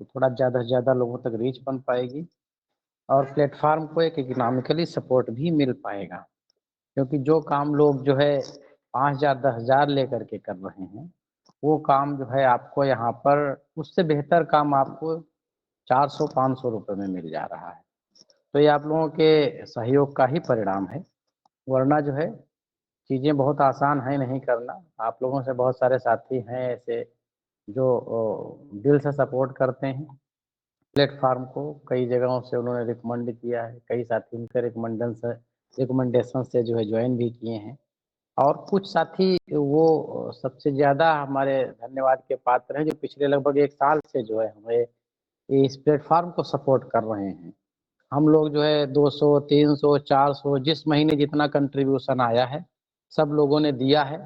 तो थोड़ा ज़्यादा से ज़्यादा लोगों तक रीच बन पाएगी और प्लेटफ़ॉर्म को एक इकोनॉमिकली सपोर्ट भी मिल पाएगा। क्योंकि जो काम लोग जो है 5,000 10,000 लेकर के कर रहे हैं, वो काम जो है आपको यहाँ पर उससे बेहतर काम आपको 400-500 रुपए में मिल जा रहा है। तो ये आप लोगों के सहयोग का ही परिणाम है, वरना जो है चीज़ें बहुत आसान है नहीं करना। आप लोगों से बहुत सारे साथी हैं ऐसे जो दिल से सपोर्ट करते हैं प्लेटफ़ॉर्म को, कई जगहों से उन्होंने रिकमेंड किया है, कई साथी उनके रिकमेंडेशन से जो है जॉइन भी किए हैं और कुछ साथी वो सबसे ज़्यादा हमारे धन्यवाद के पात्र हैं, जो पिछले लगभग 1 साल से जो है हमें इस प्लेटफ़ॉर्म को सपोर्ट कर रहे हैं। हम लोग जो है 200, 300, 400 जिस महीने जितना कंट्रीब्यूशन आया है, सब लोगों ने दिया है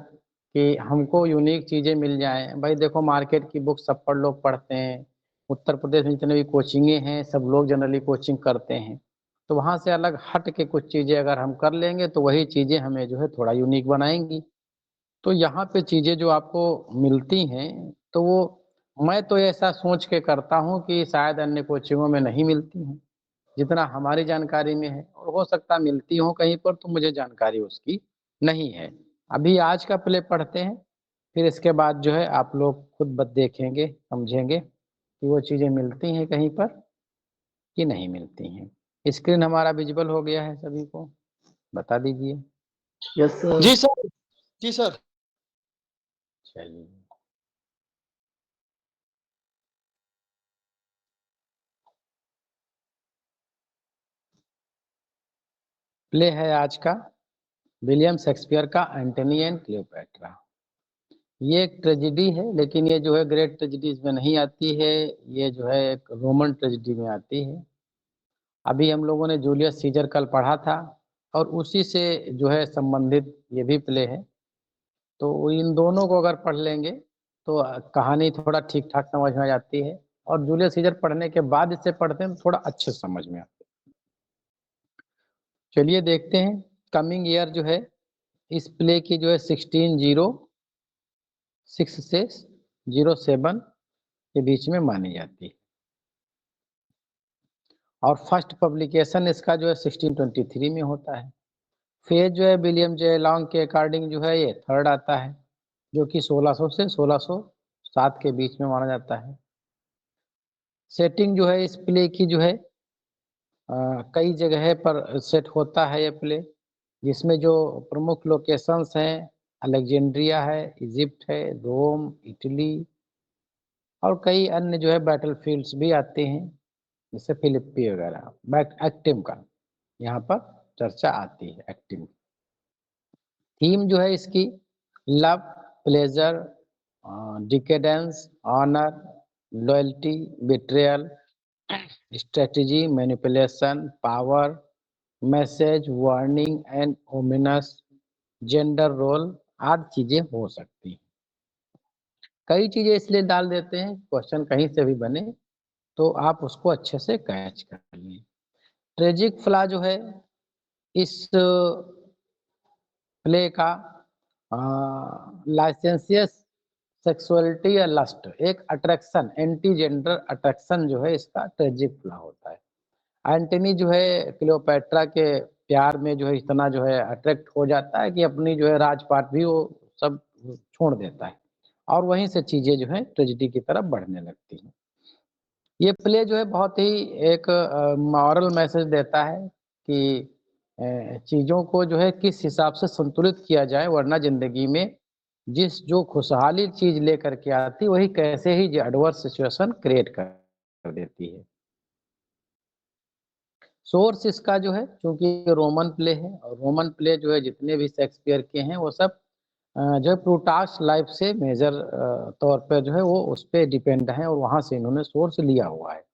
कि हमको यूनिक चीज़ें मिल जाएँ। भाई देखो मार्केट की बुक सब पर लोग पढ़ते हैं, उत्तर प्रदेश में जितने भी कोचिंगें हैं, सब लोग जनरली कोचिंग करते हैं। तो वहाँ से अलग हट के कुछ चीज़ें अगर हम कर लेंगे, तो वही चीज़ें हमें जो है थोड़ा यूनिक बनाएँगी। तो यहाँ पे चीज़ें जो आपको मिलती हैं, तो वो मैं तो ऐसा सोच के करता हूँ कि शायद अन्य कोचिंगों में नहीं मिलती हैं। जितना हमारी जानकारी में है और हो सकता है मिलती हो कहीं पर तो मुझे जानकारी उसकी नहीं है। अभी आज का प्ले पढ़ते हैं, फिर इसके बाद जो है आप लोग खुद ब देखेंगे, समझेंगे कि वो चीज़ें मिलती हैं कहीं पर कि नहीं मिलती हैं। स्क्रीन हमारा विज़िबल हो गया है सभी को? बता दीजिए। Yes sir. जी सर, जी सर। चलिए। प्ले है आज का विलियम शेक्सपियर का एंटोनी एंड क्लियोपैट्रा। ये एक ट्रेजेडी है, लेकिन ये जो है ग्रेट ट्रेजेडी इसमें नहीं आती है, ये जो है एक रोमन ट्रेजेडी में आती है। अभी हम लोगों ने जूलियस सीजर कल पढ़ा था और उसी से जो है संबंधित ये भी प्ले है। तो इन दोनों को अगर पढ़ लेंगे तो कहानी थोड़ा ठीक-ठाक समझ में आ जाती है और जूलियस सीजर पढ़ने के बाद इसे पढ़ते हैं तो थोड़ा अच्छे समझ में आता है। चलिए देखते हैं कमिंग ईयर जो है इस प्ले की जो है 1606 से 07 के बीच में मानी जाती है और फर्स्ट पब्लिकेशन इसका जो है 1623 में होता है। फेज जो है विलियम जे लॉन्ग के अकॉर्डिंग जो है ये थर्ड आता है, जो कि 1600 से 1607 के बीच में माना जाता है। सेटिंग जो है इस प्ले की जो है कई जगह पर सेट होता है ये प्ले, जिसमें जो प्रमुख लोकेशंस हैं अलेक्जेंड्रिया है, इजिप्ट है, रोम, इटली और कई अन्य जो है बैटलफील्ड्स भी आते हैं, जैसे फिलिप्पी वगैरह। बैक एक्टिव का यहाँ पर चर्चा आती है एक्टिव। थीम जो है इसकी love, pleasure, decadence, honour, loyalty, betrayal, strategy, manipulation, power, message, warning and ominous, gender role आदि चीजें हो सकती हैं। कई चीजें इसलिए डाल देते हैं क्वेश्चन कहीं से भी बने तो आप उसको अच्छे से कैच कर लें। ट्रेजिक फ्लॉ जो है इस प्ले का लाइसेंसियस सेक्सुअलिटी या लस्ट एक अट्रैक्शन एंटी जेंडर अट्रैक्शन जो है इसका ट्रेजिक फ्लॉ होता है। एंटनी जो है क्लियोपैट्रा के प्यार में जो है इतना जो है अट्रैक्ट हो जाता है कि अपनी जो है राजपाट भी वो सब छोड़ देता है और वहीं से चीजें जो है ट्रेजिडी की तरफ बढ़ने लगती हैं। ये प्ले जो है बहुत ही एक मॉरल मैसेज देता है कि चीज़ों को जो है किस हिसाब से संतुलित किया जाए, वरना ज़िंदगी में जो खुशहाली चीज़ लेकर के आती वही कैसे ही एडवर्स सिचुएशन क्रिएट कर देती है। सोर्स इसका जो है क्योंकि रोमन प्ले है और रोमन प्ले जो है जितने भी शेक्सपियर के हैं वो सब जो है प्लूटार्च लाइफ से मेजर तौर पे जो है वो उस पे डिपेंड है और वहाँ से इन्होंने सोर्स लिया हुआ है।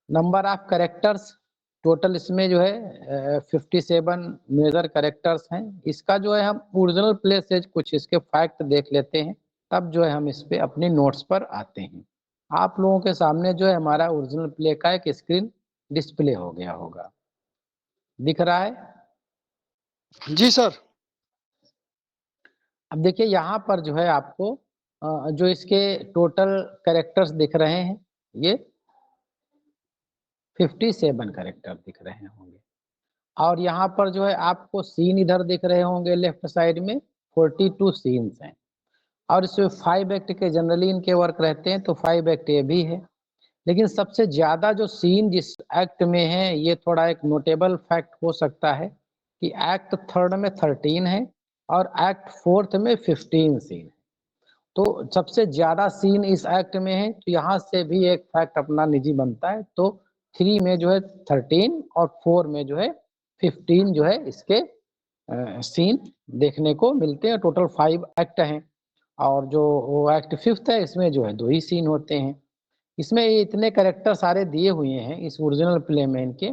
नंबर ऑफ कैरेक्टर्स टोटल इसमें जो है 57 मेजर कैरेक्टर्स हैं। इसका जो है हम ओरिजिनल प्ले से कुछ इसके फैक्ट देख लेते हैं, तब जो है हम इस पे अपनी नोट्स पर आते हैं। आप लोगों के सामने जो है हमारा ओरिजिनल प्ले का एक स्क्रीन डिस्प्ले हो गया होगा, दिख रहा है? जी सर। अब देखिए यहाँ पर जो है आपको जो इसके टोटल कैरेक्टर्स दिख रहे हैं, ये 57 कैरेक्टर दिख रहे होंगे। और यहाँ पर जो है आपको सीन इधर दिख रहे होंगे लेफ्ट साइड में, 42 सीन्स हैं और इसमें 5 एक्ट के जनरली इनके वर्क रहते हैं, तो 5 एक्ट ये भी है। लेकिन सबसे ज़्यादा जो सीन जिस एक्ट में है, ये थोड़ा एक नोटेबल फैक्ट हो सकता है कि एक्ट 3rd में 13 है और एक्ट 4th में 15 सीन। तो सबसे ज़्यादा सीन इस एक्ट में है, तो यहाँ से भी एक फैक्ट अपना निजी बनता है। तो 3 में जो है 13 और 4 में जो है 15 जो है इसके सीन देखने को मिलते हैं। टोटल 5 एक्ट हैं और जो वो एक्ट 5th है इसमें जो है 2 ही सीन होते हैं। इसमें ये इतने कैरेक्टर सारे दिए हुए हैं इस ओरिजिनल प्ले में इनके,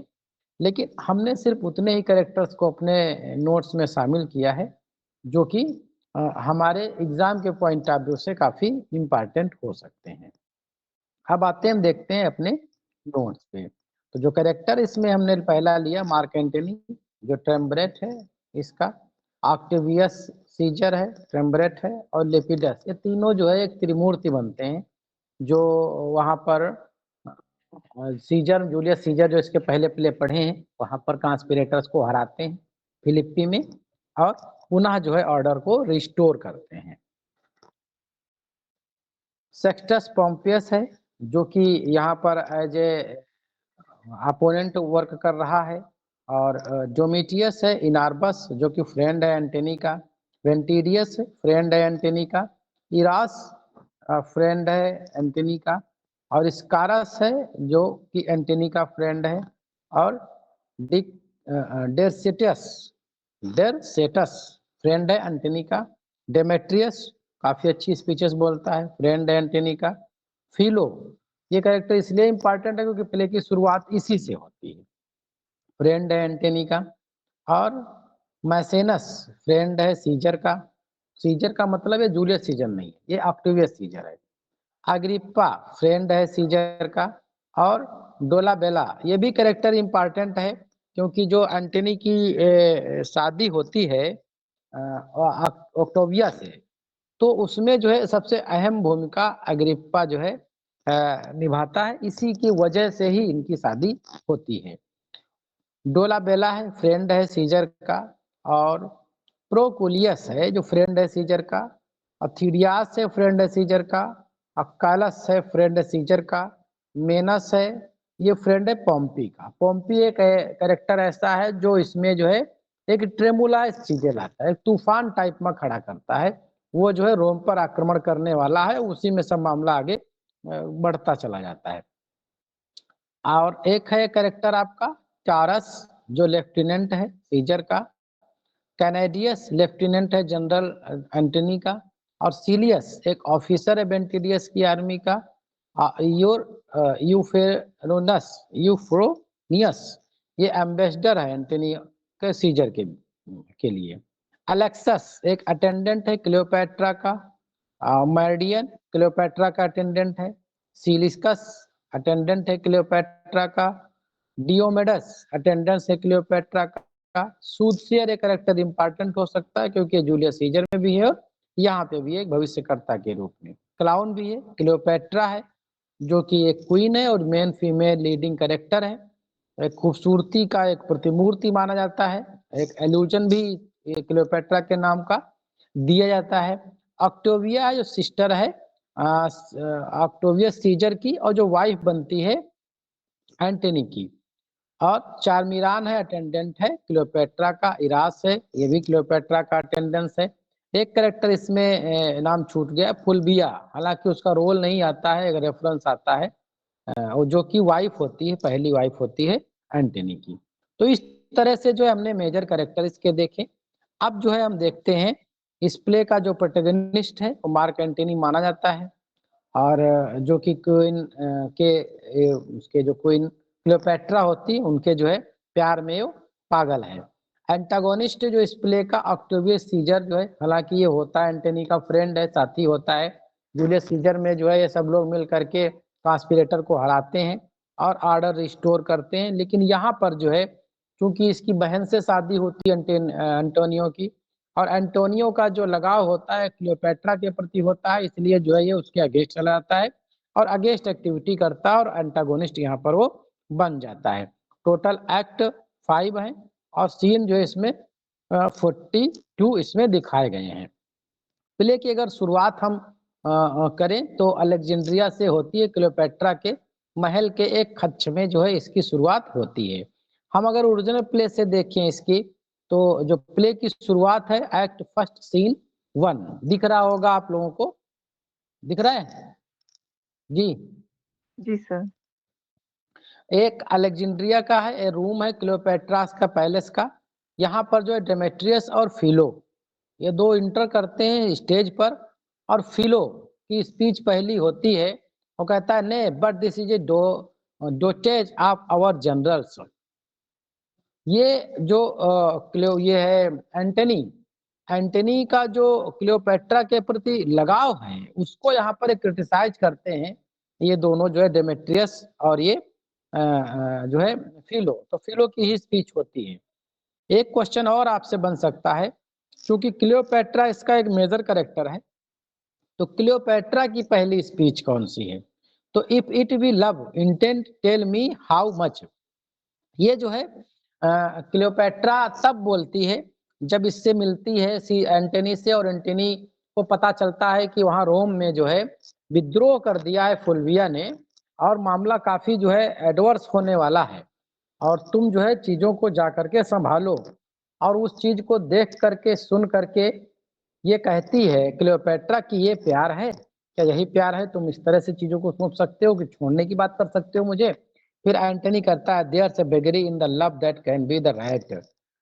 लेकिन हमने सिर्फ उतने ही कैरेक्टर्स को अपने नोट्स में शामिल किया है जो कि हमारे एग्जाम के पॉइंट ऑफ व्यू से काफ़ी इम्पॉर्टेंट हो सकते हैं। अब आते हैं, हम देखते हैं अपने नोट्स पे। तो जो कैरेक्टर इसमें हमने पहला लिया मार्क एंटनी, जो ट्रेम्ब्रेट है इसका, ऑक्टेवियस सीजर है, ट्रेम्ब्रेट है और लेपिडस, ये तीनों जो है एक त्रिमूर्ति बनते हैं जो वहाँ पर सीजर, जूलियस सीजर जो इसके पहले प्ले पढ़े हैं, वहाँ पर कॉन्स्पिरेटर्स को हराते हैं फिलिप्पी में और पुनः जो है ऑर्डर को रिस्टोर करते हैं। सेक्स्टस पोम्पियस है जो कि यहाँ पर एज ए अपोनेंट वर्क कर रहा है, और डोमिटियस है इनार्बस जो कि फ्रेंड है एंटनी का, वेंटिडियस फ्रेंड है एंटनी का, इरास फ्रेंड है एंटनी का, और स्कारस है जो कि एंटनी का फ्रेंड है, और डेरसेटस डेरसेटस फ्रेंड है एंटनी का, डेमेट्रियस काफ़ी अच्छी स्पीचेस बोलता है, फ्रेंड है एंटनी का, फिलो, ये कैरेक्टर इसलिए इम्पॉर्टेंट है क्योंकि प्ले की शुरुआत इसी से होती है, फ्रेंड है एंटनी का, और मैसेनस फ्रेंड है सीजर का, सीजर का मतलब है जूलियस सीजर नहीं है, ये ऑक्टेवियस सीजर है, अग्रिप्पा फ्रेंड है सीजर का, और डोलाबेला ये भी कैरेक्टर इम्पॉर्टेंट है क्योंकि जो एंटनी की शादी होती है ऑक्टेविया से, तो उसमें जो है सबसे अहम भूमिका अग्रिप्पा जो है निभाता है, इसी की वजह से ही इनकी शादी होती है। डोलाबेला है फ्रेंड है सीजर का, और प्रोकुलियस है जो फ्रेंड है सीजर का, अथीडियास है फ्रेंड है सीजर का, अक्कालस है फ्रेंड है सीजर का, मेनस है ये फ्रेंड है पोम्पी का। पोम्पी एक कैरेक्टर ऐसा है जो इसमें जो है एक ट्रेमुलाइज चीजें लाता है, एक तूफान टाइप में खड़ा करता है, वो जो है रोम पर आक्रमण करने वाला है, उसी में सब मामला आगे बढ़ता चला जाता है। और एक है कैरेक्टर आपका टारस जो लेफ्टिनेंट है सीजर का, कैनेडियस लेफ्टिनेंट है जनरल एंटनी का, और सीलियस एक ऑफिसर है बेंटिडियस की आर्मी का, यूफ्रोनियस ये एम्बेसडर है एंटनी के सीजर के लिए, अलेक्सस एक अटेंडेंट है क्लियोपैट्रा का, मर्डियन क्लियोपैट्रा का अटेंडेंट है, सिलिस्कस अटेंडेंट है क्लियोपैट्रा का, डियोमेडस अटेंडेंस है क्लियोपैट्रा का, सूदसियर एक कैरेक्टर इंपॉर्टेंट हो सकता है क्योंकि जूलियस सीजर में भी है और यहाँ पे भी एक भविष्यकर्ता के रूप में, क्लाउन भी है, क्लियोपैट्रा है जो कि एक क्वीन है और मेन फीमेल लीडिंग कैरेक्टर है, एक खूबसूरती का एक प्रतिमूर्ति माना जाता है, एक एल्यूजन भी क्लियोपैट्रा के नाम का दिया जाता है। ऑक्टेविया जो सिस्टर है ऑक्टेवियस सीजर की और जो वाइफ बनती है एंटनी की, और चारमिरान है अटेंडेंट है क्लियोपैट्रा का, इरास है ये भी क्लियोपैट्रा का अटेंडेंस है। एक कैरेक्टर इसमें नाम छूट गया, फुलबिया, हालांकि उसका रोल नहीं आता है, एक रेफरेंस आता है, जो कि वाइफ होती है, पहली वाइफ होती है एंटनी की। तो इस तरह से जो है हमने मेजर कैरेक्टर इसके देखे। अब जो है हम देखते हैं इस प्ले का जो प्रोटैगनिस्ट है वो मार्क एंटनी माना जाता है, और जो कि क्वीन उसके जो क्वीन क्लियोपैट्रा होती उनके जो है प्यार में वो पागल है। एंटागोनिस्ट जो इस प्ले का ऑक्टेवियस सीजर जो है, हालांकि ये होता है एंटनी का फ्रेंड है, साथी होता है, जूलियस सीजर में जो है ये सब लोग मिल करके कॉन्स्पिरेटर को हराते हैं और ऑर्डर रिस्टोर करते हैं। लेकिन यहाँ पर जो है क्योंकि इसकी बहन से शादी होती है एंटोनियो की, और एंटोनियो का जो लगाव होता है क्लियोपैट्रा के प्रति होता है, इसलिए जो है ये उसके अगेंस्ट चला जाता है और अगेंस्ट एक्टिविटी करता है, और एंटागोनिस्ट यहाँ पर वो बन जाता है। टोटल एक्ट 5 है और सीन जो है इसमें 42 इसमें दिखाए गए हैं। प्ले की अगर शुरुआत हम करें तो अलेक्जेंड्रिया से होती है। क्लियोपेट्रा के महल के एक कक्ष में जो है इसकी शुरुआत होती है। हम अगर ओरिजिनल प्ले से देखें इसकी, तो जो प्ले की शुरुआत है एक्ट फर्स्ट सीन 1 दिख रहा होगा आप लोगों को, दिख रहा है जी? जी सर। एक अलेक्जेंड्रिया का है, एक रूम है क्लियोपेट्रास का पैलेस का। यहाँ पर जो है डेमेट्रियस और फिलो ये दो इंटर करते हैं स्टेज पर, और फिलो की स्पीच पहली होती है। वो कहता है ने but this is a dotage of our generals. ये जो ये है एंटनी, एंटनी का जो क्लियोपेट्रा के प्रति लगाव है उसको यहाँ पर क्रिटिसाइज करते हैं ये दोनों जो है डेमेट्रियस और ये जो है फिलो। तो फिलो की ही स्पीच होती है। एक क्वेश्चन और आपसे बन सकता है, क्योंकि क्लियोपेट्रा इसका एक मेजर कैरेक्टर है, तो क्लियोपेट्रा की पहली स्पीच कौन सी है? तो if it we love intent tell me how much. ये जो है क्लियोपेट्रा तब बोलती है जब इससे मिलती है सी एंटनी से, और एंटनी को पता चलता है कि वहां रोम में जो है विद्रोह कर दिया है फुलविया ने, और मामला काफी जो है एडवर्स होने वाला है, और तुम जो है चीजों को जा करके संभालो। और उस चीज को देख करके सुन करके ये कहती है क्लियोपेट्रा कि ये प्यार है क्या? यही प्यार है? तुम इस तरह से चीजों को सोच सकते हो कि छोड़ने की बात कर सकते हो मुझे? फिर एंटनी करता है देयर से beggary in the love that can be the right.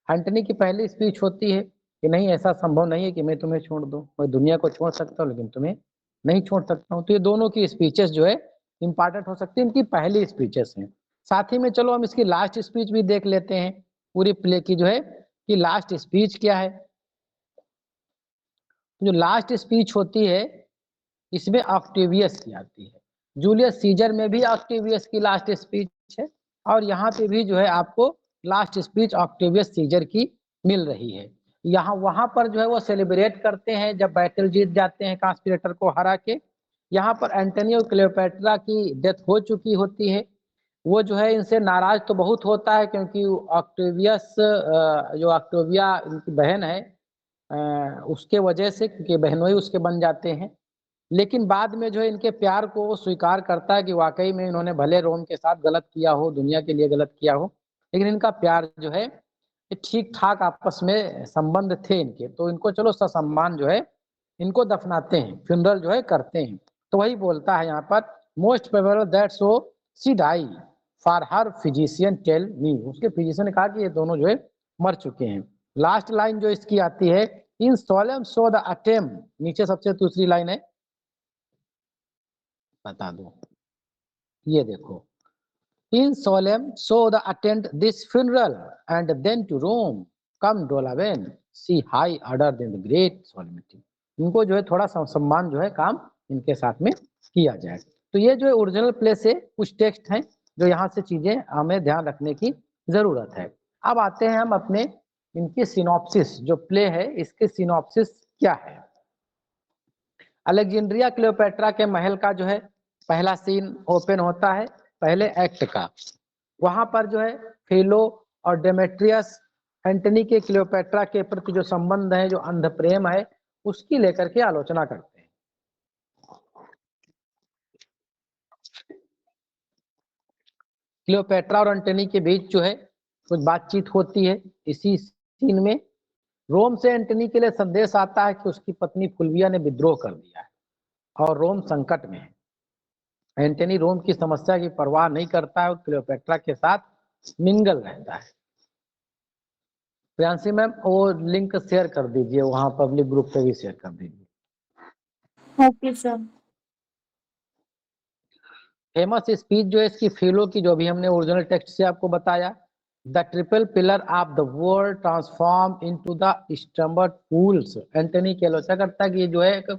Antony की पहली स्पीच होती है कि नहीं, ऐसा संभव नहीं है कि मैं तुम्हें छोड़ दूं। मैं दुनिया को छोड़ सकता हूँ लेकिन तुम्हें नहीं छोड़ सकता हूँ। तो ये दोनों की स्पीचेस जो है इंपॉर्टेंट हो सकती है, इनकी पहली स्पीचेस हैं। साथ ही में चलो हम इसकी लास्ट स्पीच भी देख लेते हैं, पूरी प्ले की जो है कि लास्ट स्पीच क्या है। जो लास्ट स्पीच होती है इसमें ऑक्टेवियस की आती है। जूलियस सीजर में भी ऑक्टेवियस की लास्ट स्पीच है, और यहाँ पे भी जो है आपको लास्ट स्पीच ऑक्टेवियस सीजर की मिल रही है। यहाँ वहां पर जो है वो सेलिब्रेट करते हैं जब बैटल जीत जाते हैं कॉन्स्पिरेटर को हरा के। यहाँ पर एंटनी और क्लियोपेट्रा की डेथ हो चुकी होती है। वो जो है इनसे नाराज तो बहुत होता है, क्योंकि ऑक्टेवियस जो ऑक्टेविया इनकी बहन है उसके वजह से, क्योंकि बहनोई उसके बन जाते हैं। लेकिन बाद में जो है इनके प्यार को वो स्वीकार करता है कि वाकई में इन्होंने भले रोम के साथ गलत किया हो, दुनिया के लिए गलत किया हो, लेकिन इनका प्यार जो है ठीक ठाक आपस में संबंध थे इनके, तो इनको चलो ससम्मान जो है इनको दफनाते हैं, फ्यूनरल जो है करते हैं। तो वही बोलता है यहाँ पर most probable that so she die for her physician tell me. उसके फिजिशियन ने कहा कि ये दोनों जो है मर चुके हैं। लास्ट लाइन जो इसकी आती है इन सोलम सो द अटेम्प्ट, नीचे सबसे दूसरी लाइन है, बता दो, ये देखो, in solemn show the attend this funeral and then to Rome come Dolabella see high order then the great solemnity. इनको जो है थोड़ा सम्मान जो है काम इनके साथ में किया जाए। तो ये जो है ओरिजिनल प्ले से कुछ टेक्स्ट हैं जो यहाँ से चीजें हमें ध्यान रखने की जरूरत है। अब आते हैं हम अपने इनकी सिनॉप्सिस, जो प्ले है इसके सिनॉप्सिस क्या है। अलेक्जेंड्रिया क्लियोपेट्रा के महल का जो है पहला सीन ओपन होता है पहले एक्ट का। वहां पर जो है फिलो और डेमेट्रियस एंटनी के क्लियोपेट्रा के प्रति जो संबंध है, जो अंध प्रेम है, उसकी लेकर के आलोचना करते हैं। क्लियोपेट्रा और एंटनी के बीच जो है कुछ बातचीत होती है। इसी सीन में रोम से एंटनी के लिए संदेश आता है कि उसकी पत्नी फुलविया ने विद्रोह कर दिया है और रोम संकट में है। एंटनी रोम की समस्या की परवाह नहीं करता है और क्लियोपेट्रा के साथ मिंगल रहता है। प्रियांशी मैम वो लिंक शेयर कर दीजिए, वहां पब्लिक ग्रुप पे भी शेयर कर दीजिए। Okay sir. फेमस स्पीच जो है इसकी फिलो की, जो भी हमने ओरिजिनल टेक्स्ट से आपको बताया, the triple pillar of the world transform into the strumpet's fool. Antony की आलोचना करता है कि ये जो है एक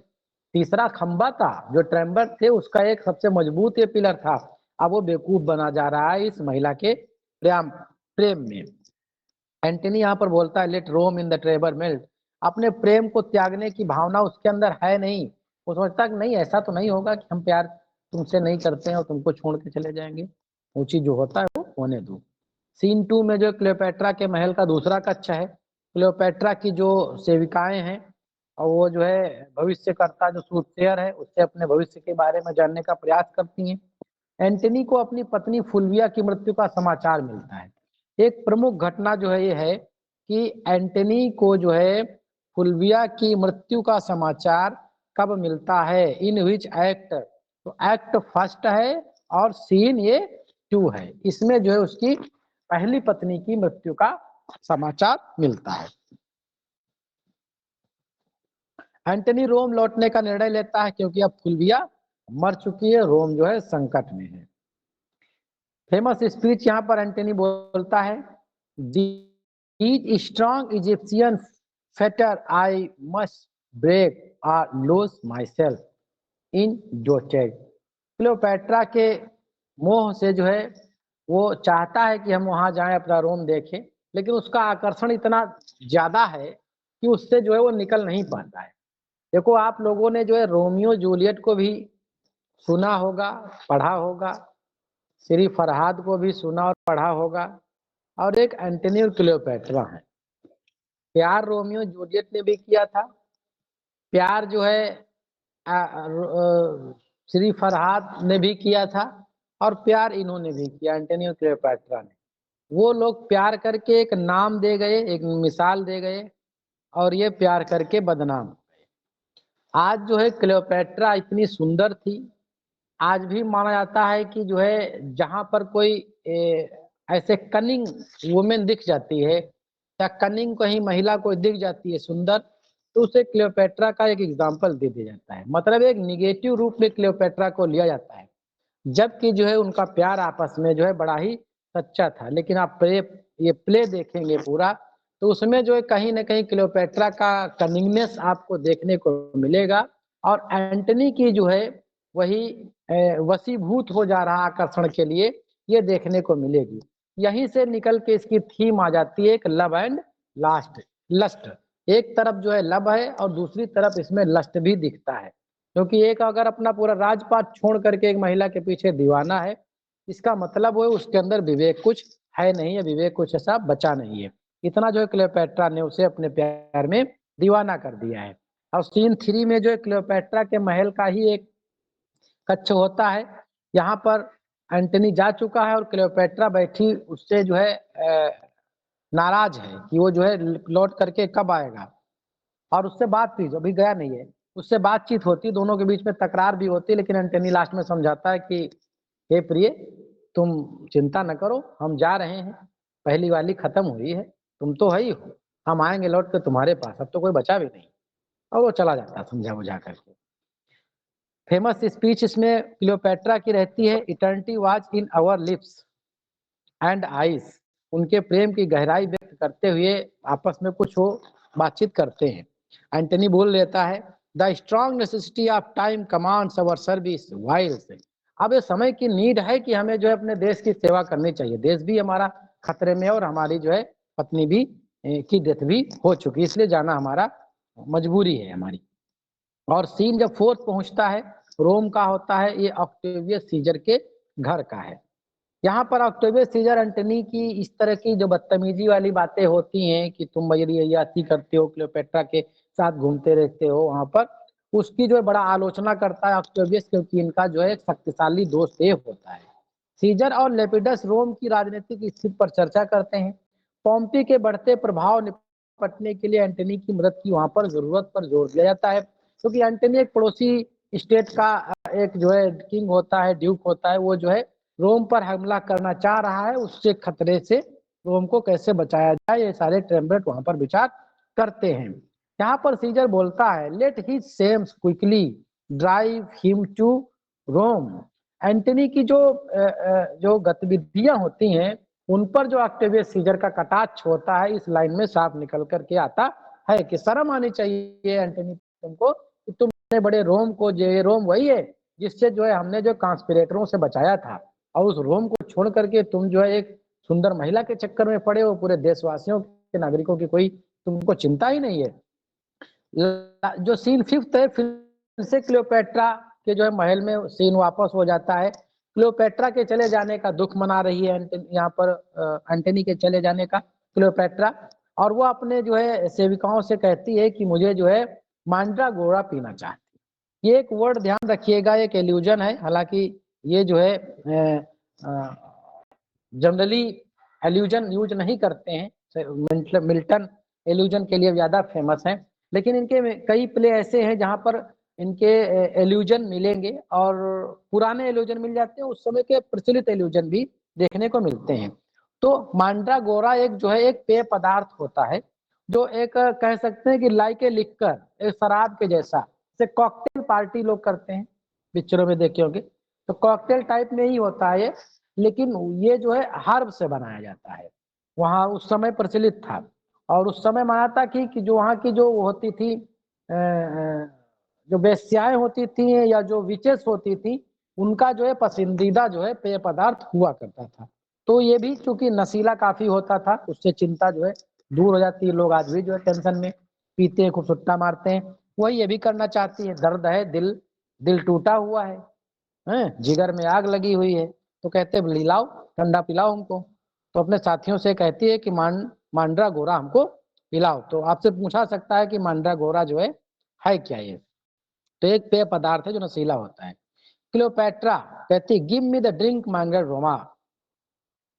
तीसरा खंबा था, जो ट्रैम्बर थे उसका एक सबसे मजबूत ये पिलर था, अब वो बेवकूफ बना जा रहा है इस महिला के प्रेम में। एंटनी यहाँ पर बोलता है let Rome in the Tiber melt. अपने प्रेम को त्यागने की भावना उसके अंदर है नहीं। वो सोचता कि नहीं, ऐसा तो नहीं होगा कि हम प्यार तुमसे नहीं करते हैं और तुमको छोड़ के चले जाएंगे। ऊंची जो होता है वो होने दो। सीन 2 में जो क्लियोपेट्रा के महल का दूसरा कक्ष है, क्लियोपेट्रा की जो सेविकाएं हैं और वो जो है भविष्यकर्ता जो सूटसेयर है उससे अपने भविष्य के बारे में जानने का प्रयास करती हैं। एंटनी को अपनी पत्नी फुल्विया की मृत्यु का समाचार मिलता है। एक प्रमुख घटना जो है ये है कि एंटनी को जो है फुल्विया की मृत्यु का समाचार कब मिलता है, इन विच एक्ट। तो एक्ट फर्स्ट है और सीन ये 2 है। इसमें जो है उसकी पहली पत्नी की मृत्यु का समाचार मिलता है। एंटनी रोम लौटने का निर्णय लेता है क्योंकि अब फुल्विया मर चुकी है, रोम जो है संकट में है। फेमस स्पीच यहाँ पर एंटनी बोलता है, these strong Egyptian fetter I must break or lose myself in dotage. Cleopatra के मोह से जो है वो चाहता है कि हम वहां जाएं, अपना रोम देखें, लेकिन उसका आकर्षण इतना ज्यादा है कि उससे जो है वो निकल नहीं पाता है। देखो आप लोगों ने जो है रोमियो जूलियट को भी सुना होगा, पढ़ा होगा, श्री फरहाद को भी सुना और पढ़ा होगा, और एक एंटनी और क्लियोपेट्रा है। प्यार रोमियो जूलियट ने भी किया था, प्यार जो है श्री फरहाद ने भी किया था, और प्यार इन्होंने भी किया, एंटनी और क्लियोपेट्रा ने। वो लोग प्यार करके एक नाम दे गए, एक मिसाल दे गए, और ये प्यार करके बदनाम हो गए। आज जो है क्लियोपेट्रा इतनी सुंदर थी, आज भी माना जाता है कि जो है जहां पर कोई ऐसे कनिंग वुमेन दिख जाती है या कनिंग कहीं महिला कोई दिख जाती है सुंदर, तो उसे क्लियोपेट्रा का एक एग्जाम्पल दे दिया जाता है। मतलब एक निगेटिव रूप में क्लियोपेट्रा को लिया जाता है, जबकि जो है उनका प्यार आपस में जो है बड़ा ही सच्चा था। लेकिन आप ये प्ले देखेंगे पूरा, तो उसमें जो है कहीं ना कहीं क्लियोपेट्रा का कनिंगनेस आपको देखने को मिलेगा, और एंटनी की जो है वही वशीभूत हो जा रहा आकर्षण के लिए ये देखने को मिलेगी। यहीं से निकल के इसकी थीम आ जाती है एक लव एंड लस्ट। एक तरफ जो है लव है और दूसरी तरफ इसमें लस्ट भी दिखता है, क्योंकि एक अगर अपना पूरा राजपाट छोड़ करके एक महिला के पीछे दीवाना है, इसका मतलब वो उसके अंदर विवेक कुछ है नहीं है, विवेक कुछ ऐसा बचा नहीं है। इतना जो है क्लियोपेट्रा ने उसे अपने प्यार में दीवाना कर दिया है। और सीन 3 में जो है क्लियोपेट्रा के महल का ही एक कक्ष होता है। यहाँ पर एंटनी जा चुका है और क्लियोपेट्रा बैठी उससे जो है नाराज है कि वो जो है लौट करके कब आएगा, और उससे बातचीत, अभी गया नहीं है, उससे बातचीत होती, दोनों के बीच में तकरार भी होती, लेकिन एंटनी लास्ट में समझाता है कि हे प्रिय, तुम चिंता न करो, हम जा रहे हैं, पहली वाली खत्म हुई है, तुम तो है ही हो, हम आएंगे लौट के तुम्हारे पास, अब तो कोई बचा भी नहीं। और वो चला जाता समझा बुझा करके। फेमस स्पीच इसमें क्लियोपेट्रा की रहती है, eternity was in our lips and eyes. उनके प्रेम की गहराई व्यक्त करते हुए आपस में कुछ वो बातचीत करते हैं। एंटनी बोल लेता है, the strong necessity of time commands our service awhile. अब ये समय की नीड है कि हमें जो है अपने देश की सेवा करनी चाहिए, देश भी हमारा खतरे में और हमारी जो है पत्नी भी की डेथ भी हो चुकी, इसलिए जाना हमारा मजबूरी है हमारी। और सीन जब 4 पहुंचता है, रोम का होता है, ये ऑक्टेवियस सीजर के घर का है। यहाँ पर ऑक्टेवियस सीजर एंटनी की इस तरह की जो बदतमीजी वाली बातें होती हैं कि तुम याती करते हो, क्लियोपेट्रा के साथ घूमते रहते हो वहां पर, उसकी जो है बड़ा आलोचना करता है ऑक्टेवियस, क्योंकि इनका जो है एक शक्तिशाली दोस्त ये होता है। सीजर और लेपिडस रोम की राजनीतिक स्थिति पर चर्चा करते हैं। पोम्पी के बढ़ते प्रभाव निपटने के लिए एंटनी की मदद की वहां पर जरूरत पर जोर दिया जाता है, क्योंकि एंटनी एक पड़ोसी स्टेट का एक जो है किंग होता है, ड्यूक होता है, वो जो है रोम पर हमला करना चाह रहा है, उससे खतरे से रोम को कैसे बचाया जाए, ये सारे ट्रेम्बरेट वहां पर विचार करते हैं। यहाँ पर सीजर बोलता है, let his shames quickly drive him to Rome. Antony की जो गतिविधियां होती हैं उन पर जो ऑक्टेवियस सीजर का कटाक्ष होता है, इस लाइन में साफ निकल करके आता है कि शर्म आनी चाहिए एंटनी तुमको, कि तुमने बड़े रोम को, ये रोम वही है जिससे जो है हमने जो कॉन्स्पिरेटरों से बचाया था, और उस रोम को छोड़ करके तुम जो है एक सुंदर महिला के चक्कर में पड़े हो, पूरे देशवासियों के नागरिकों की कोई तुमको चिंता ही नहीं है। जो सीन 5 है, फिर से क्लियोपेट्रा के जो है महल में सीन वापस हो जाता है। क्लियोपेट्रा के चले जाने का दुख मना रही है यहाँ पर एंटनी के चले जाने का क्लियोपेट्रा, और वो अपने जो है सेविकाओं से कहती है कि मुझे जो है मांड्रागोरा पीना चाहती है। ये एक वर्ड ध्यान रखिएगा, एक एल्यूजन है, हालांकि ये जो है जनरली एल्यूजन यूज नहीं करते हैं, मिल्टन एल्यूजन के लिए ज्यादा फेमस है, लेकिन इनके कई प्ले ऐसे हैं जहां पर इनके एल्यूजन मिलेंगे और पुराने एल्यूजन मिल जाते हैं, उस समय के प्रचलित एल्यूजन भी देखने को मिलते हैं। तो मांड्रागोरा एक जो है एक पेय पदार्थ होता है, जो एक कह सकते हैं कि लाइक ए लिक्कर, एक शराब के जैसा, से कॉकटेल पार्टी लोग करते हैं, पिक्चरों में देखे होंगे, तो कॉकटेल टाइप में ही होता है ये, लेकिन ये जो है हर्ब से बनाया जाता है, वहां उस समय प्रचलित था। और उस समय माना था कि जो वहां की जो होती थी जो वेश्याएं होती थी या जो विचेस होती थी, उनका जो है पसंदीदा जो है पेय पदार्थ हुआ करता था। तो ये भी चूंकि नशीला काफी होता था, उससे चिंता जो है दूर हो जाती है, लोग आज भी जो है टेंशन में पीते हैं, खूब सुट्टा मारते हैं, वही ये भी करना चाहती है। दर्द है, दिल टूटा हुआ है, जिगर में आग लगी हुई है, तो कहते हैं लिलाओ, ठंडा पिलाओ हमको। तो अपने साथियों से कहती है कि मांड्रागोरा हमको पिलाओ। तो आपसे पूछा सकता है कि मांड्रागोरा जो है क्या ये? तो एक पेय पदार्थ है जो नशीला होता है। क्लियोपेट्रा कहती give me the drink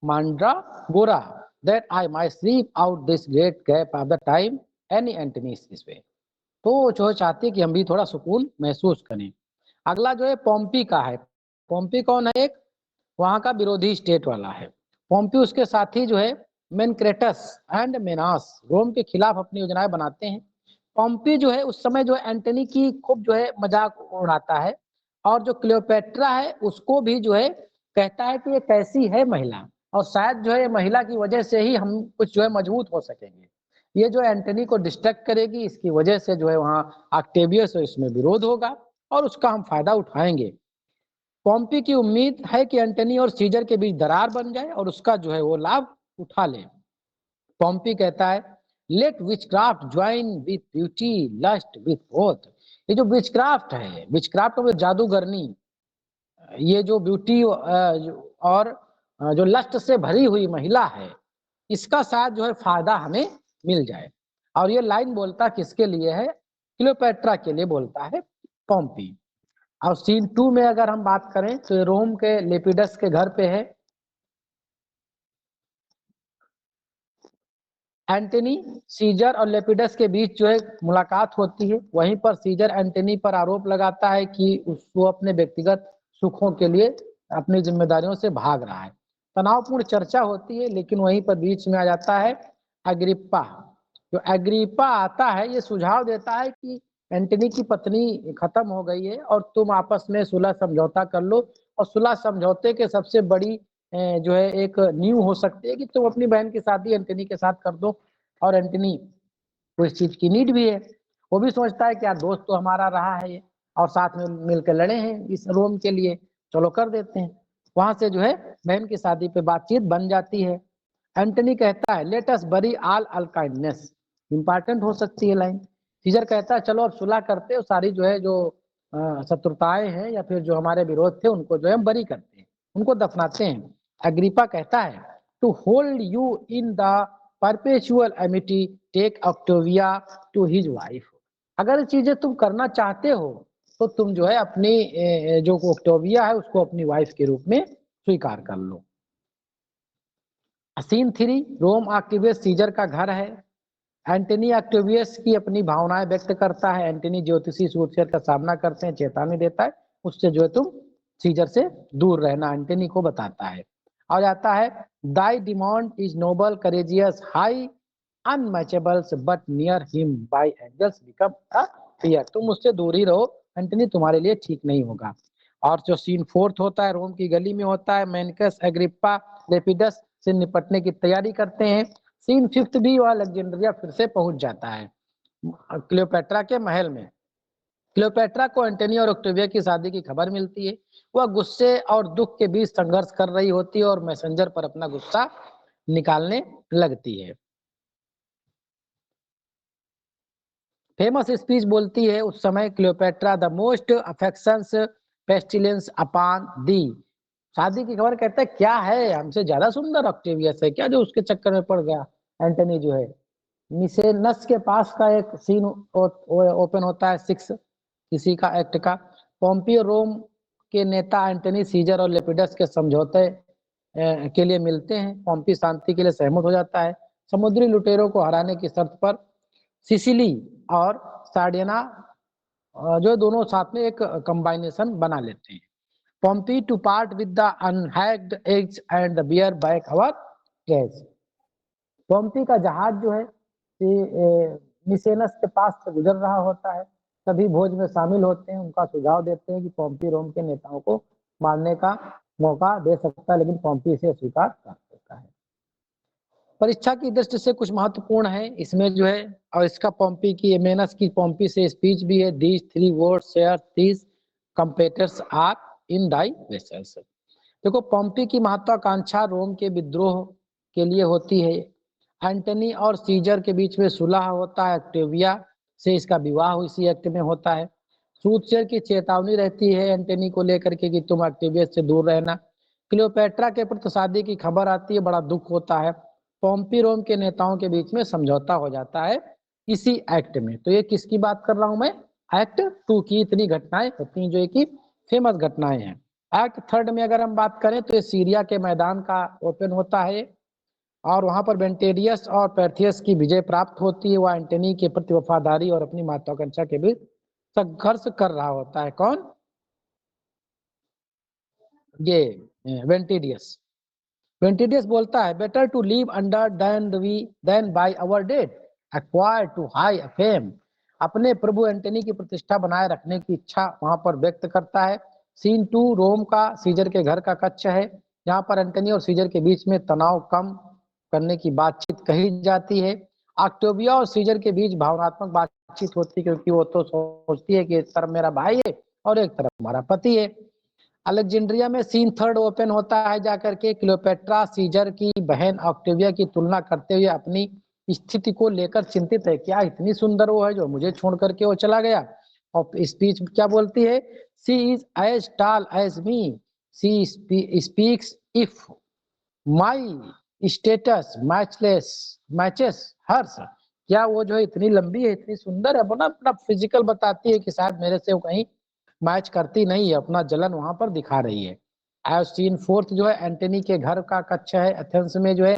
mandragora that I might sleep out this great gap of the time any Antony is this way। तो जो चाहती है कि हम भी थोड़ा सुकून महसूस करें। अगला जो है पोम्पी का है। पोम्पी कौन है? एक वहां का विरोधी स्टेट वाला है। पोम्पी उसके साथी जो है मेनक्रेटस एंड मेनास रोम के खिलाफ अपनी योजनाएं बनाते हैं। पोम्पी जो है उस समय जो है एंटनी की खूब जो है मजाक उड़ाता है, और जो क्लियोपेट्रा है उसको भी जो है कहता है कि ये कैसी है महिला, और शायद जो है महिला की वजह से ही हम कुछ जो है मजबूत हो सकेंगे। ये जो एंटनी को डिस्ट्रैक्ट करेगी, इसकी वजह से जो है वहां ऑक्टेवियस इसमें विरोध होगा और उसका हम फायदा उठाएंगे। पोम्पी की उम्मीद है कि एंटनी और सीजर के बीच दरार बन जाए और उसका जो है वो लाभ उठा ले। पोम्पी कहता है let witchcraft join with beauty lust with both. ये जो विचक्राफ्ट है, विचक्राफ्ट मतलब जादूगरनी, ये जो ब्यूटी और जो लस्ट से भरी हुई महिला है, इसका शायद जो है फायदा हमें मिल जाए। और ये लाइन बोलता किसके लिए है? क्लियोपेट्रा के लिए बोलता है पोम्पी। और सीन 2 में अगर हम बात करें तो रोम के लेपिडस के घर पे है। एंटनी, सीजर और लेपिडस के बीच जो है मुलाकात होती है। वहीं पर सीजर एंटनी पर आरोप लगाता है कि उसको अपने व्यक्तिगत सुखों के लिए अपनी जिम्मेदारियों से भाग रहा है। तनावपूर्ण चर्चा होती है, लेकिन वहीं पर बीच में आ जाता है अग्रिप्पा। जो अग्रिप्पा आता है, ये सुझाव देता है कि एंटनी की पत्नी खत्म हो गई है और तुम आपस में सुलह समझौता कर लो, और सुलह समझौते के सबसे बड़ी जो है एक न्यू हो सकती है कि तुम अपनी बहन की शादी एंटनी के साथ कर दो। और एंटनी को इस चीज की नीड भी है, वो भी सोचता है कि यार दोस्त तो हमारा रहा है ये, और साथ में मिलकर लड़े हैं इस रोम के लिए, चलो कर देते हैं। वहां से जो है बहन की शादी पे बातचीत बन जाती है। एंटनी कहता है लेट अस बरी ऑल अनकाइंडनेस। इंपॉर्टेंट हो सकती है लाइन। सीजर कहता है चलो अब सुलह करते हो, सारी जो है जो शत्रुताएं हैं या फिर जो हमारे विरोध थे उनको जो है हम बरी करते हैं, उनको दफनाते हैं। अग्रिपा कहता है to hold you in the perpetual amity take Octavia to his wife. अगर ये चीजें तुम करना चाहते हो तो तुम जो है अपनी जो ऑक्टेविया है उसको अपनी वाइफ के रूप में स्वीकार कर लो। सीन 3 रोम ऑक्टेवियस सीजर का घर है। एंटनी ऑक्टेवियस की अपनी भावनाएं व्यक्त करता है। एंटनी ज्योतिषी सूरसेर का सामना करते हैं, चेतावनी देता है उससे जो है तुम सीजर से दूर रहना, एंटनी को बताता है। आ जाता है thy demand is noble courageous high unmatchable but near him by angels become a fear. तुम उससे दूर ही रहो, एंटनी तुम्हारे लिए ठीक नहीं होगा। और जो सीन 4 होता है रोम की गली में होता है। मेनकस एग्रिप्पा लेपिडस से निपटने की तैयारी करते हैं। सीन 5 भी वह अलेक्जेंड्रिया फिर से पहुंच जाता है क्लियोपेट्रा के महल में। क्लियोपेट्रा को एंटनी और ऑक्टेविया की शादी की खबर मिलती है। वह गुस्से और दुख के बीच संघर्ष कर रही होती है और मैसेंजर पर अपना गुस्सा निकालने लगती है। फेमस स्पीच बोलती है उस समय Cleopatra the most affections pestilence upon the शादी की खबर, कहता है क्या है, हमसे ज्यादा सुंदर ऑक्टेवियस है क्या जो उसके चक्कर में पड़ गया। एंटनी जो है, मिसेनस के पास का एक सीन ओपन होता है 6 इसी का एक्ट का। पोम्पियो रोम के नेता एंटनी सीजर और लेपिडस के समझौते के लिए मिलते हैं। पोम्पी शांति के लिए सहमत हो जाता है, समुद्री लुटेरों को हराने की शर्त पर। सिसिली और सार्डिना जो दोनों साथ में एक कंबाइनेशन बना लेते हैं। Pompey to part with the unhacked edges and the bear back our traces. Pompey का जहाज जो है मिसेनस के पास से गुजर रहा होता है, सभी भोज में शामिल होते हैं। उनका सुझाव देते हैं कि पोम्पी रोम के नेताओं को मारने का मौका दे सकता है, लेकिन पोम्पी इसे स्वीकार कर देता है। परीक्षा की दृष्टि से कुछ महत्वपूर्ण है इसमें जो है, और इसका पोम्पी की मेनस की पोम्पी से स्पीच भी है। These 3 words share these competitors are in thy vessels. देखो, पोम्पी की महत्वाकांक्षा रोम के विद्रोह के लिए होती है। एंटनी और सीजर के बीच में सुलह होता है, ऑक्टेविया से इसका विवाह इसी एक्ट में होता है। सूतशेर की चेतावनी रहती है एंटनी को लेकर के कि तुम ऑक्टेवियस से दूर रहना। क्लियोपेट्रा के प्रति शादी की खबर आती है, बड़ा दुख होता है। पोम्पी रोम के नेताओं के बीच में समझौता हो जाता है इसी एक्ट में। तो ये किसकी बात कर रहा हूं मैं, एक्ट 2 की। इतनी घटनाएं होती हैं जो कि फेमस घटनाएं हैं। एक्ट 3 में अगर हम बात करें तो ये सीरिया के मैदान का ओपन होता है, और वहां पर बेंटेरियस और पैर्थियस की विजय प्राप्त होती है। वह एंटनी के प्रति वफादारी और अपनी महत्वाकांक्षा के बीच संघर्ष कर रहा होता है। कौन, ये वेंटिडियस। वेंटिडियस बोलता है, better to leave under than by our deed acquire too high fame. अपने प्रभु एंटनी की प्रतिष्ठा बनाए रखने की इच्छा वहां पर व्यक्त करता है। सीन 2 रोम का सीजर के घर का कक्ष है, जहां पर एंटनी और सीजर के बीच में तनाव कम करने की बातचीत कही जाती है। ऑक्टेविया और सीजर के बीच भावनात्मक बातचीत होती है, क्योंकि वो तो सोचती है कि एक तरफ मेरा भाई है और एक तरफ हमारा पति है। अलेक्जेंड्रिया में सीन 3 ओपन होता है जाकर के। क्लियोपेट्रा सीजर की बहन ऑक्टेविया की तुलना करते हुए अपनी स्थिति को लेकर चिंतित है। क्या इतनी सुंदर वो है जो मुझे छोड़ करके वो चला गया। और स्पीच क्या बोलती है, she is as tall as me, she speaks if my status matches hers. क्या वो जो है इतनी लंबी है, इतनी सुंदर है, अपना अपना फिजिकल बताती है कि शायद मेरे से वो कहीं मैच करती नहीं है, अपना जलन वहां पर दिखा रही है। एज सीन 4 जो है एंटनी के घर का कक्ष है एथेंस में, जो है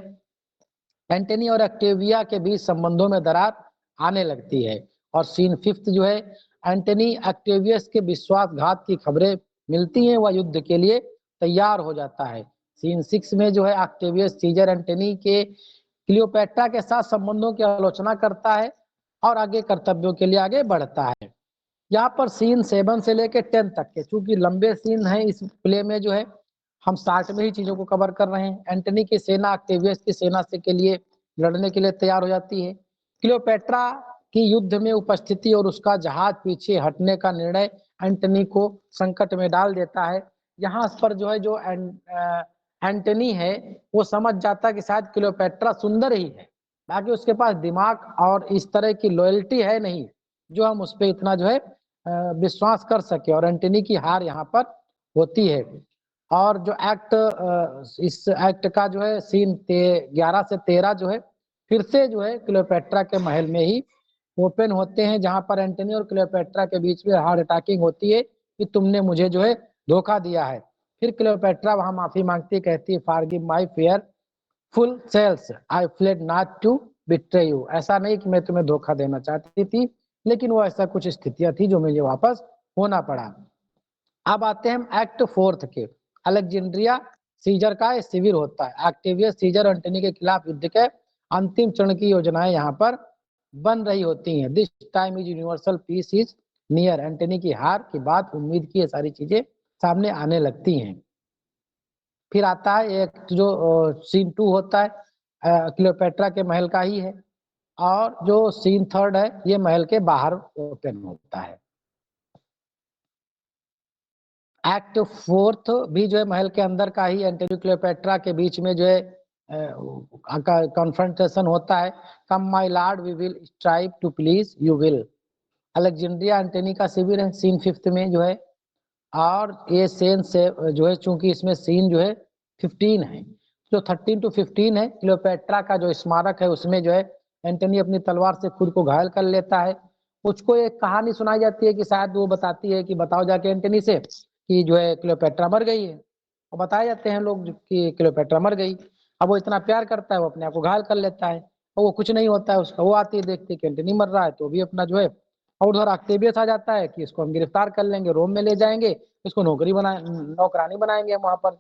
एंटनी और ऑक्टेविया के बीच संबंधों में दरार आने लगती है। और सीन 5 जो है एंटनी ऑक्टेवियस के विश्वासघात की खबरें मिलती हैं, वह युद्ध के लिए तैयार हो जाता है। सीन 6 में जो है ऑक्टेवियस सीजर एंटनी के क्लियोपेट्रा के साथ संबंधों की आलोचना करता है और आगे कर्तव्यों के लिए आगे बढ़ता है। यहाँ पर सीन 7 से लेकर 10 तक के, चूंकि लंबे सीन है इस प्ले में, जो है हम 60 में ही चीजों को कवर कर रहे हैं। एंटनी की सेना ऑक्टेवियस की सेना से के लिए लड़ने के लिए तैयार हो जाती है। क्लियोपेट्रा की युद्ध में उपस्थिति और उसका जहाज पीछे हटने का निर्णय एंटनी को संकट में डाल देता है। यहाँ पर जो है जो एंटनी है वो समझ जाता है कि शायद क्लियोपेट्रा सुंदर ही है, बाकी उसके पास दिमाग और इस तरह की लॉयल्टी है नहीं जो हम उस पर इतना जो है विश्वास कर सके। और एंटनी की हार यहाँ पर होती है। और जो एक्ट इस एक्ट का जो है सीन 11 से 13 जो है फिर से जो है क्लियोपेट्रा के महल में ही ओपन होते हैं, जहां पर एंटनी और क्लियोपेट्रा के बीच में हार्ड अटैकिंग होती है कि तुमने मुझे जो है धोखा दिया है। फिर क्लियोपेट्रा वहां माफी मांगती, कहती है, forgive my fearful sails, I fled not to betray you. ऐसा नहीं कि मैं तुम्हें धोखा देना चाहती थी, लेकिन वो ऐसा कुछ स्थितियां थी जो मुझे वापस होना पड़ा। अब आते हैं हम एक्ट 4 के। अलेक्जेंड्रिया सीजर का शिविर होता है। ऑक्टेवियस सीजर एंटनी के खिलाफ युद्ध के अंतिम चरण की योजनाएं यहाँ पर बन रही होती हैं। This time is universal peace is near. Antony की हार के बाद उम्मीद की ये सारी चीजें सामने आने लगती हैं। फिर आता है एक जो सीन 2 होता है, क्लियोपेट्रा के महल का ही है। और जो सीन 3 है ये महल के बाहर ओपन होता है। एक्ट 4 भी जो है महल के अंदर का ही, एंटनी क्लियोपेट्रा के बीच में जो है कॉन्फ्रंटेशन होता है। Come my lord we will strive to please you will. Alexandria Antony का शिविर है सीन 5 में जो है। और ये सेन से जो है, चूंकि इसमें सीन जो है 15 है, जो 13 to 15 है, क्लियोपेट्रा का जो स्मारक है उसमें जो है एंटनी अपनी तलवार से खुद को घायल कर लेता है। उसको एक कहानी सुनाई जाती है कि शायद वो बताती है कि बताओ जाके एंटनी से कि जो है क्लियोपेट्रा मर गई है, और बताए जाते हैं लोग कि क्लियोपेट्रा मर गई। अब वो इतना प्यार करता है, वो अपने आप को घायल कर लेता है, और वो कुछ नहीं होता है उसका। वो आती है, देखती है कि एंटनी मर रहा है, तो भी अपना जो है, और उधर ऑक्टेवियस आ जाता है कि इसको हम गिरफ्तार कर लेंगे, रोम में ले जाएंगे, इसको नौकरानी बनाएंगे वहां पर।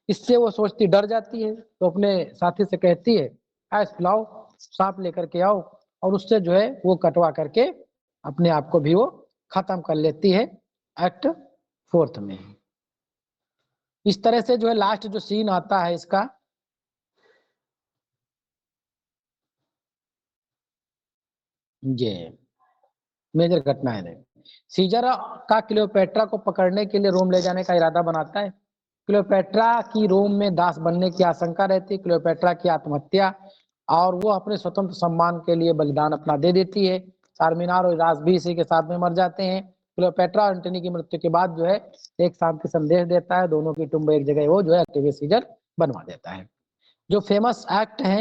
इससे वो सोचती, डर जाती है, तो अपने साथी से कहती है ऐस लाओ, सांप लेकर के आओ, और उससे जो है वो कटवा करके अपने आप को भी वो खत्म कर लेती है एक्ट 4 में। इस तरह से जो है लास्ट जो सीन आता है इसका, ये मेजर घटनाएं है। सीजर का क्लियोपेट्रा को पकड़ने के लिए रोम ले जाने का इरादा बनाता है। क्लियोपेट्रा की रोम में दास बनने की आशंका रहती है। क्लियोपेट्रा की आत्महत्या, और वो अपने स्वतंत्र सम्मान के लिए बलिदान अपना दे देती है। चारमीनार और राज भी इसी के साथ में मर जाते हैं। क्लियोपेट्रा एंटनी की मृत्यु के बाद जो है एक शांति संदेश देता है, दोनों की टुम्ब एक जगह वो जो है ऑक्टेवियस सीजर बनवा देता है। जो फेमस एक्ट है,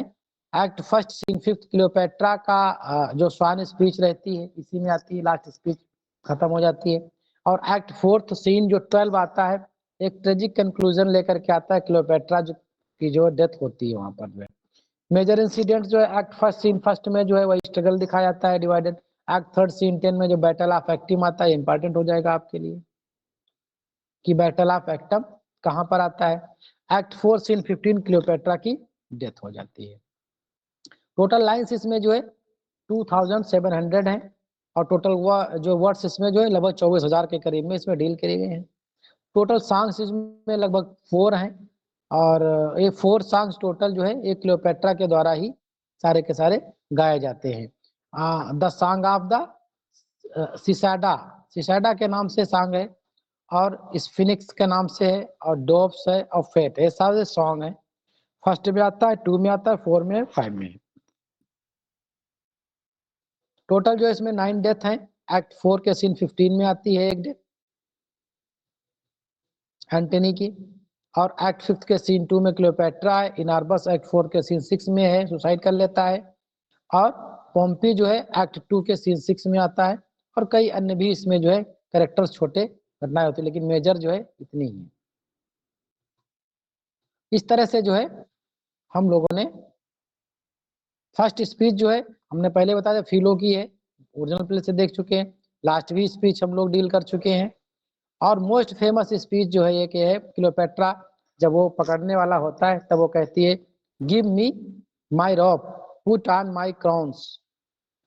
act first scene fifth, Cleopatra का जो स्वान स्पीच रहती है इसी में आती है, लास्ट स्पीच खत्म हो जाती है। और एक्ट फोर्थ सीन जो 12 आता है, एक ट्रेजिक कंक्लूजन लेकर के आता है। क्लियोपेट्रा की जो डेथ होती है वहां पर जो है। मेजर इंसिडेंट जो है एक्ट फर्स्ट सीन फर्स्ट में जो है वही स्ट्रगल दिखाया जाता है, डिवाइडेड। एक्ट थर्ड सीन 10 में जो बैटल ऑफ एक्टिम आता है, इंपॉर्टेंट हो जाएगा आपके लिए कि बैटल ऑफ एक्टिम कहां पर आता है। एक्ट 4 सीन 15 क्लियोपेट्रा की डेथ हो जाती है। टोटल लाइन्स इसमें जो है 2700 है, और टोटल जो वर्ड्स इसमें जो है लगभग 24,000 के करीब में इसमें डील करे गए हैं। टोटल सॉन्ग्स इसमें लगभग 4 हैं, और ये 4 सॉन्ग्स टोटल जो है एक क्लियोपेट्रा के द्वारा ही सारे के सारे गाए जाते हैं। द सॉन्ग ऑफ द सिसाडा, सिसाडा के नाम से सॉन्ग है, और स्फिनिक्स के नाम से है, और डोप्स है, और फेट, ये सारे सॉन्ग है। फर्स्ट में आता है, 2 में आता है, 4 में, 5 में। टोटल जो इसमें 9 डेथ है। एक्ट 4 के सीन 15 में आती है एक डेथ एंटनी की, और एक्ट 5 के सीन 2 में क्लियोपेट्रा है। इनार्बस एक्ट 4 के सीन 6 में है, सुसाइड कर लेता है। और पोम्पी जो है एक्ट 2 के सीन 6 में आता है, और कई अन्य भी इसमें जो है कैरेक्टर्स छोटे घटनाएं होती है, लेकिन मेजर जो है इतनी ही है। इस तरह से जो है हम लोगों ने फर्स्ट स्पीच जो है हमने पहले बताया फिलो की है, ओरिजिनल प्ले से देख चुके हैं। लास्ट भी स्पीच हम लोग डील कर चुके हैं। और मोस्ट फेमस स्पीच जो है ये कि है क्लियोपेट्रा जब वो पकड़ने वाला होता है तब वो कहती है give me my robe, put on my crowns.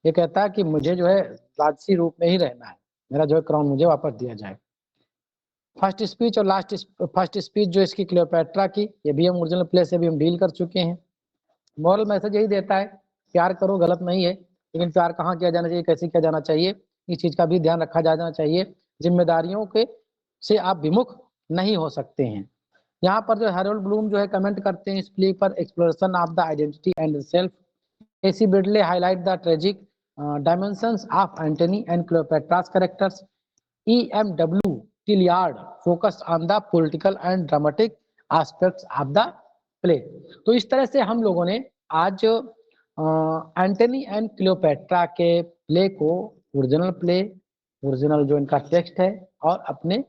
ये कहता है कि मुझे जो है राजसी रूप में ही रहना है, मेरा जो है क्राउन मुझे वापस दिया जाए। फर्स्ट स्पीच और लास्ट फर्स्ट स्पीच जो इसकी क्लियोपेट्रा की, ये भी हम ओरिजिनल प्ले से भी हम डील कर चुके हैं। मॉरल मैसेज यही देता है, प्यार करो गलत नहीं है, लेकिन प्यार कहाँ किया जाना चाहिए, कैसे किया जाना चाहिए, इस चीज का भी ध्यान रखा जाना चाहिए। जिम्मेदारियों के से आप विमुख नहीं हो सकते हैं। यहाँ पर जो हैरोल्ड ब्लूम जो है कमेंट करते हैं इस प्ले पर, exploration of the identity and self. AC Bradley highlight the tragic dimensions of Antony and Cleopatra's characters. E.M.W. Tilliard focused on the political and dramatic aspects of the play. तो इस तरह से हम लोगों ने आज एंटनी एंड क्लियोपेट्रा के play को ओरिजिनल प्ले, ओरिजिनल जो इनका टेक्स्ट है, और अपने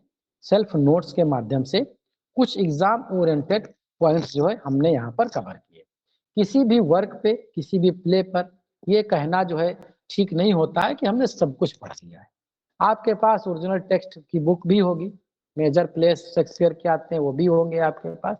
सेल्फ नोट्स के माध्यम से कुछ एग्जाम ओरिएंटेड पॉइंट्स जो है हमने यहाँ पर कवर किए। किसी भी वर्क पे, किसी भी प्ले पर ये कहना जो है ठीक नहीं होता है कि हमने सब कुछ पढ़ लिया है। आपके पास ओरिजिनल टेक्स्ट की बुक भी होगी, मेजर प्लेस शेक्सपियर के आते हैं वो भी होंगे आपके पास,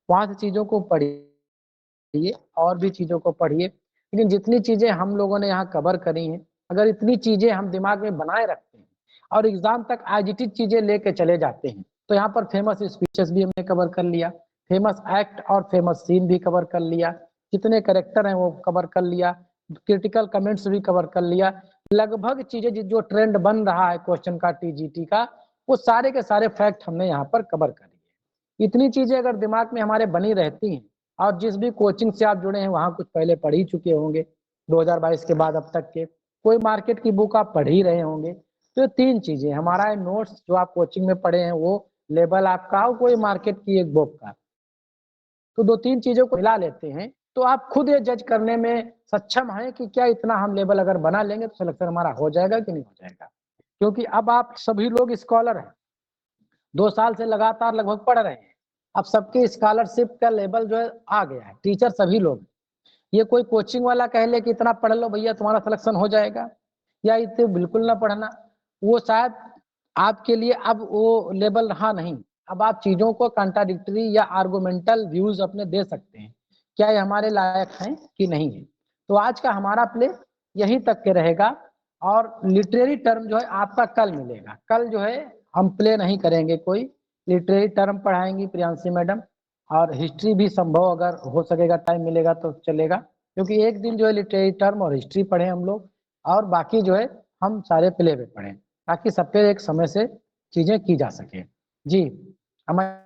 वहां से चीजों को पढ़िए और भी चीजों को पढ़िए। लेकिन जितनी चीजें हम लोगों ने यहाँ कवर करी हैं, अगर इतनी चीजें हम दिमाग में बनाए रखते हैं और एग्जाम तक एजिटेड चीजें लेके चले जाते हैं, तो यहाँ पर फेमस स्पीचेस भी हमने कवर कर लिया, फेमस एक्ट और फेमस सीन भी कवर कर लिया, कितने कैरेक्टर हैं वो कवर कर लिया, क्रिटिकल कमेंट्स भी कवर कर लिया। लगभग चीजें जो ट्रेंड बन रहा है क्वेश्चन का, टीजीटी का, वो सारे के सारे फैक्ट हमने यहाँ पर कवर कर लिए। इतनी चीजें अगर दिमाग में हमारे बनी रहती हैं, और जिस भी कोचिंग से आप जुड़े हैं वहां कुछ पहले पढ़ ही चुके होंगे, 2022 के बाद अब तक के कोई मार्केट की बुक आप पढ़ ही रहे होंगे, तो 3 चीजें, हमारा नोट्स जो आप कोचिंग में पढ़े हैं वो, लेवल आपका और कोई मार्केट की एक बुक का, तो 2-3 चीजों को मिला लेते हैं तो आप खुद ये जज करने में सक्षम हैं कि क्या इतना हम लेवल अगर बना लेंगे तो सिलेक्शन हमारा हो जाएगा कि नहीं हो जाएगा। क्योंकि अब आप सभी लोग स्कॉलर हैं, 2 साल से लगातार लगभग पढ़ रहे हैं, अब सबके स्कॉलरशिप का लेवल जो है आ गया है, टीचर सभी लोग। ये कोई कोचिंग वाला कह ले कि इतना पढ़ लो भैया तुम्हारा सिलेक्शन हो जाएगा, या इतने बिल्कुल ना पढ़ना, वो शायद आपके लिए अब वो लेवल रहा नहीं। अब आप चीजों को कंट्राडिक्टरी या आर्गुमेंटल व्यूज अपने दे सकते हैं, क्या ये हमारे लायक हैं कि नहीं है। तो आज का हमारा प्ले यहीं तक के रहेगा, और लिटरेरी टर्म जो है आपका कल मिलेगा। कल जो है हम प्ले नहीं करेंगे, कोई लिटरेरी टर्म पढ़ाएंगी प्रियांशी मैडम, और हिस्ट्री भी संभव अगर हो सकेगा, टाइम मिलेगा तो चलेगा, क्योंकि एक दिन जो है लिटरेरी टर्म और हिस्ट्री पढ़े हम लोग, और बाकी जो है हम सारे प्ले पे पढ़ें, ताकि सब पे एक समय से चीजें की जा सके। जी, हमारे